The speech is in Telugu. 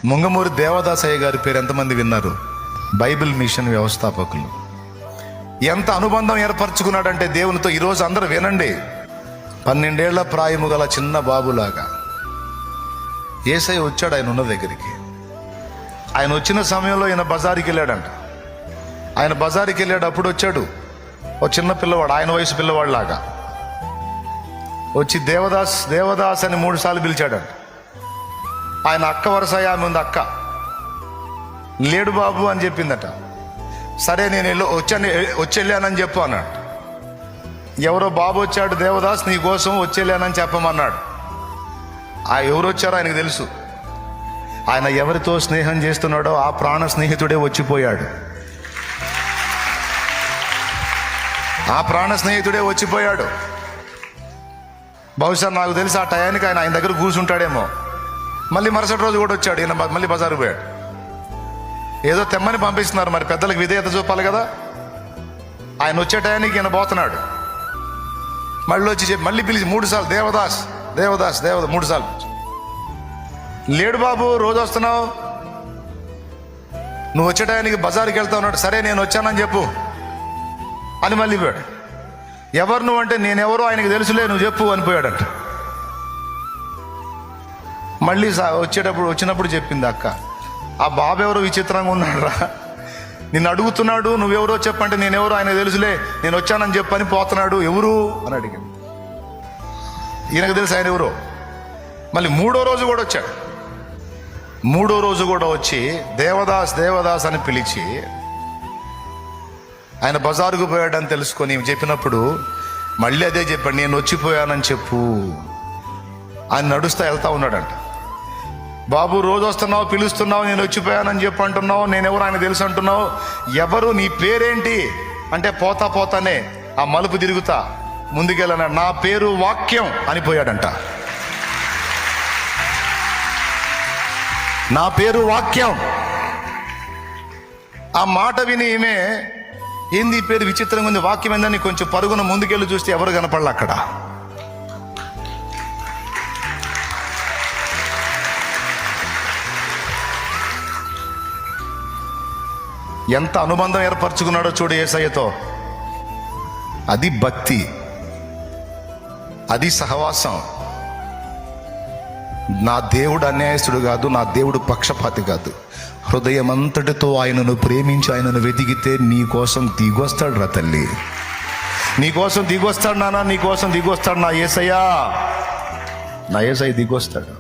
ముంగమూరి దేవదాసయ్య గారి పేరు ఎంతమంది విన్నారు? బైబిల్ మిషన్ వ్యవస్థాపకులు. ఎంత అనుబంధం ఏర్పరచుకున్నాడంటే దేవునితో. ఈరోజు అందరూ వినండి. 12 ఏళ్ల ప్రాయము గల చిన్న బాబులాగా యేసయ్య వచ్చాడు ఆయన ఉన్న దగ్గరికి. ఆయన వచ్చిన సమయంలో ఈయన బజారుకి వెళ్ళాడంట. ఆయన బజారుకి వెళ్ళాడు. అప్పుడు వచ్చాడు ఓ చిన్న పిల్లవాడు, ఆయన వయసు పిల్లవాడు లాగా వచ్చి దేవదాస్ దేవదాస్ అని 3 సార్లు పిలిచాడంట. ఆయన అక్క వరుస ఆమె ఉంది, అక్క లేడు బాబు అని చెప్పిందట. సరే నేను వచ్చెళ్ళానని చెప్పు అన్నాడు. ఎవరో బాబు వచ్చాడు, దేవదాస్ నీ కోసం వచ్చెళ్ళానని చెప్పమన్నాడు. ఆ ఎవరు వచ్చారో ఆయనకు తెలుసు. ఆయన ఎవరితో స్నేహం చేస్తున్నాడో ఆ ప్రాణ స్నేహితుడే వచ్చిపోయాడు. ఆ ప్రాణ స్నేహితుడే వచ్చిపోయాడు. బహుశా నాకు తెలిసి ఆ టయానికి ఆయన దగ్గర కూర్చుంటాడేమో. మళ్ళీ మరుసటి రోజు కూడా వచ్చాడు. ఈయన మళ్ళీ బజారు పోయాడు. ఏదో తెమ్మని పంపిస్తున్నారు, మరి పెద్దలకు విధేయత చూపాలి కదా. ఆయన వచ్చే టయానికి ఈయన పోతున్నాడు. మళ్ళీ వచ్చి చెప్పి మళ్ళీ పిలిచి 3 సార్లు దేవదాస్ దేవదాస్ దేవదాస్ 3 సార్లు. లేడు బాబు, రోజు వస్తున్నావు, నువ్వు వచ్చే టయానికి బజారుకి వెళ్తా ఉన్నాడు. సరే నేను వచ్చానని చెప్పు అని మళ్ళీ పోయాడు. ఎవరు నువ్వు అంటే నేనెవరో ఆయనకి తెలుసులే, నువ్వు చెప్పు అని పోయాడంట. మళ్ళీ వచ్చినప్పుడు చెప్పింది అక్క, ఆ బాబు ఎవరో విచిత్రంగా ఉన్నాడు రా, నిన్ను అడుగుతున్నాడు, నువ్వెవరో చెప్పంటే నేనెవరో ఆయనకు తెలుసులే, నేను వచ్చానని చెప్పని పోతున్నాడు, ఎవరు అని అడిగింది. ఈయనకు తెలుసు ఆయన ఎవరో. మళ్ళీ 3వ రోజు కూడా వచ్చాడు. 3వ రోజు కూడా వచ్చి దేవదాస్ దేవదాస్ అని పిలిచి ఆయన బజారుకు పోయాడని తెలుసుకొని చెప్పినప్పుడు మళ్ళీ అదే చెప్పాడు, నేను వచ్చిపోయానని చెప్పు. ఆయన నడుస్తా వెళ్తా ఉన్నాడంట. బాబు రోజు వస్తున్నావు, పిలుస్తున్నావు, నేను వచ్చిపోయానని చెప్పి అంటున్నావు, నేనెవరు ఆయన తెలుసు అంటున్నావు, ఎవరు నీ పేరేంటి అంటే పోతా పోతానే ఆ మలుపు తిరుగుతా ముందుకెళ్ళాను, నా పేరు వాక్యం అనిపోయాడంట. నా పేరు వాక్యం. ఆ మాట విని ఈమె ఏంది పేరు విచిత్రంగా ఉంది, వాక్యం ఏందని కొంచెం పరుగున ముందుకెళ్ళి చూస్తే ఎవరు కనపడలే అక్కడ. ఎంత అనుబంధం ఏర్పరచుకున్నాడో చూడు యేసయ్యతో. అది భక్తి, అది సహవాసం. నా దేవుడు అన్యాయస్తుడు కాదు, నా దేవుడు పక్షపాతి కాదు. హృదయం అంతటితో ఆయనను ప్రేమించి ఆయనను వెతికితే నీ కోసం దిగొస్తాడు రా తల్లి, నీ కోసం దిగొస్తాడు నాన్న, నీ కోసం దిగొస్తాడు నా యేసయ్య, నా యేసయ్య దిగొస్తాడు.